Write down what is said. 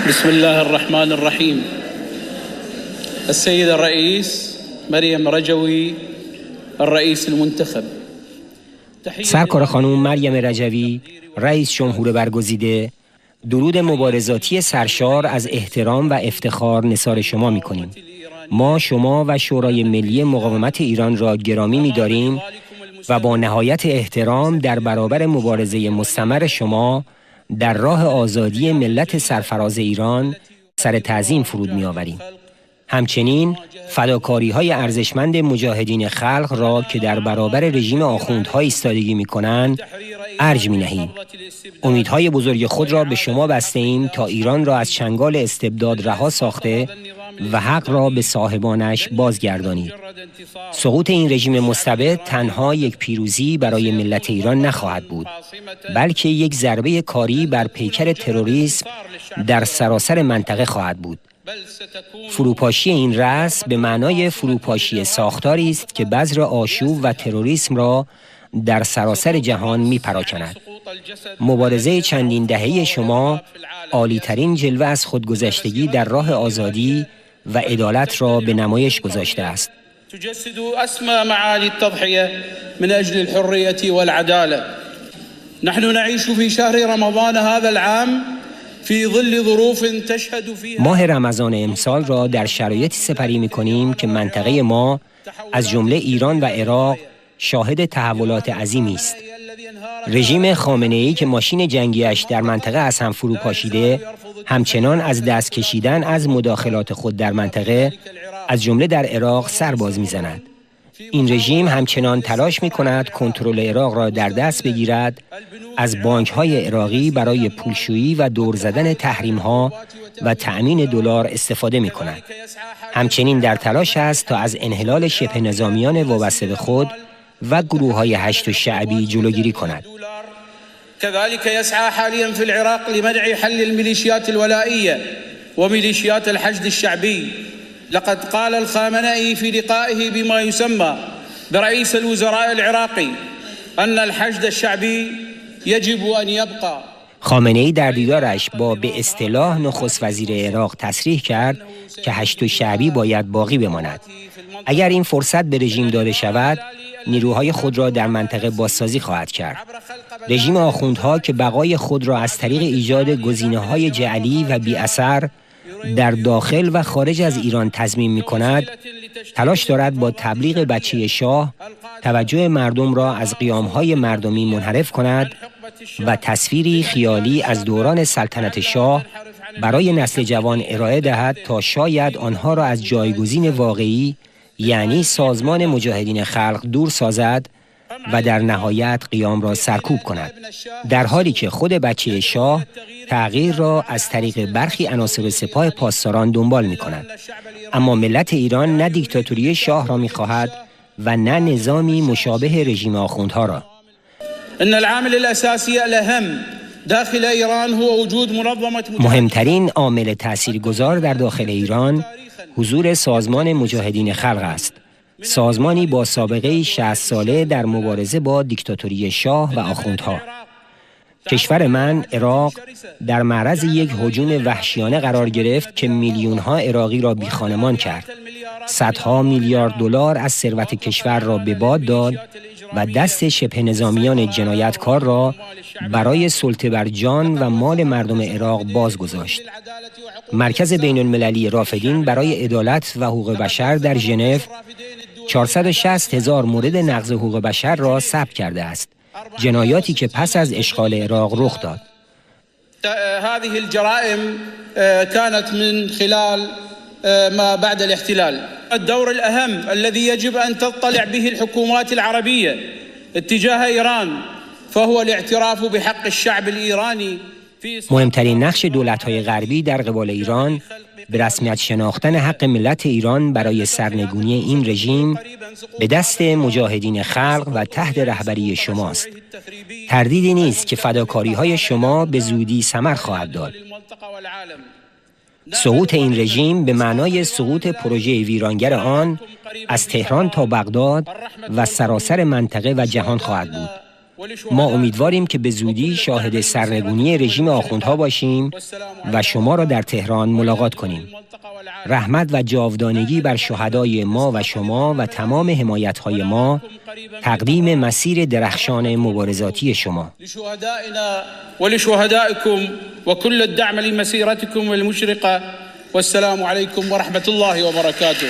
بسم الله الرحمن الرحيم. السيد الرئيس مریم رجوی الرئيس المنتخب. سرکار خانم مریم رجوی رئیس جمهور برگزیده، درود مبارزاتی سرشار از احترام و افتخار نثار شما می‌کنیم. ما شما و شورای ملی مقاومت ایران را گرامی می‌داریم و با نهایت احترام در برابر مبارزه مستمر شما در راه آزادی ملت سرفراز ایران سر تعظیم فرود می‌آوریم. همچنین فداکاری‌های ارزشمند مجاهدین خلق را که در برابر رژیم آخوندها ایستادگی می‌کنند ارج می‌نهیم. امیدهای بزرگ خود را به شما بسته‌ایم تا ایران را از چنگال استبداد رها ساخته و حق را به صاحبانش بازگردانید. سقوط این رژیم مستبد تنها یک پیروزی برای ملت ایران نخواهد بود، بلکه یک ضربه کاری بر پیکر تروریسم در سراسر منطقه خواهد بود. فروپاشی این رأس به معنای فروپاشی ساختاری است که بذر آشوب و تروریسم را در سراسر جهان می‌پراکند. مبارزه چندین دهه شما عالی‌ترین جلوه از خودگذشتگی در راه آزادی و عدالت را به نمایش گذاشته است. تجسد أسمى معاني التضحية من أجل الحرية والعدالة. نحن نعيش في شهر رمضان هذا العام في ظل ظروف تشهد فيها. ماه رمضان امسال را در شرایطی سپری می‌کنیم که منطقه ما از جمله ایران و عراق شاهد تحولات عظیمی است. رژیم خامنه‌ای که ماشین جنگیش در منطقه از هم فرو پاشیده، همچنان از دست کشیدن از مداخلات خود در منطقه از جمله در عراق سر باز می‌زند. این رژیم همچنان تلاش می‌کند کنترل عراق را در دست بگیرد، از بانک‌های عراقی برای پولشویی و دور زدن تحریم‌ها و تأمین دلار استفاده می‌کند. همچنین در تلاش است تا از انحلال شبه نظامیان وابسته به خود و گروه‌های هشت شعبی جلوگیری کند. كذلك يسعى حاليا في العراق لمنع حل الميليشيات الولائية وميليشيات الحشد الشعبي. لقد قال الخامنئي في لقائه بما يسمى برئيس الوزراء العراقي أن الحشد الشعبي يجب أن يبقى. خامنه‌ای در دیدارش با به اصطلاح نخست وزیر عراق تصریح کرد که هشت شعبی باید باقی بماند. اگر این فرصت به رژیم داده شود، نیروهای خود را در منطقه بازسازی خواهد کرد. رژیم آخوندها که بقای خود را از طریق ایجاد گزینه‌های جعلی و بی اثر در داخل و خارج از ایران تضمین می‌کند، تلاش دارد با تبلیغ بچه شاه توجه مردم را از قیام‌های مردمی منحرف کند و تصویری خیالی از دوران سلطنت شاه برای نسل جوان ارائه دهد تا شاید آنها را از جایگزین واقعی یعنی سازمان مجاهدین خلق دور سازد و در نهایت قیام را سرکوب کند، در حالی که خود بچه شاه تغییر را از طریق برخی عناصر سپاه پاسداران دنبال می کند. اما ملت ایران نه دیکتاتوری شاه را می خواهد و نه نظامی مشابه رژیم آخوندها را. ان العامل الاساسی الاهم داخل ایران هو وجود منظمه. مهمترین عامل تاثیرگذار در داخل ایران حضور سازمان مجاهدین خلق است. سازمانی با سابقه 60 ساله در مبارزه با دیکتاتوری شاه و آخوندها. کشور من عراق در معرض یک هجوم وحشیانه قرار گرفت که میلیون‌ها عراقی را بیخانمان کرد. صدها میلیارد دلار از ثروت کشور را به باد داد و دست شبه نظامیان جنایتکار را برای سلطه بر جان و مال مردم عراق باز گذاشت. مرکز بین المللی رافدین برای عدالت و حقوق بشر در ژنو 460,000 مورد نقض حقوق بشر را ثبت کرده است، جنایاتی که پس از اشغال عراق رخ داد. هذه الجرائم كانت من خلال ما بعد الاحتلال. الدور الأهم الذي يجب أن تطلع به الحكومات العربية اتجاه إيران فهو الاعتراف بحق الشعب الإيراني. مهمترین نقش دولت‌های غربی در قبال ایران به رسمیت شناختن حق ملت ایران برای سرنگونی این رژیم به دست مجاهدین خلق و تحت رهبری شماست. تردیدی نیست که فداکاری‌های شما به زودی ثمر خواهد داد. سقوط این رژیم به معنای سقوط پروژه ویرانگر آن از تهران تا بغداد و سراسر منطقه و جهان خواهد بود. ما امیدواریم که به زودی شاهد سرنگونی رژیم آخوندها باشیم و شما را در تهران ملاقات کنیم. رحمت و جاودانگی بر شهدای ما و شما و تمام حمایت‌های ما، تقدیم مسیر درخشان مبارزاتی شما. لشهدائنا ولشهدائكم وكل الدعم لمسيرتكم المشرقة والسلام عليكم ورحمة الله وبركاته.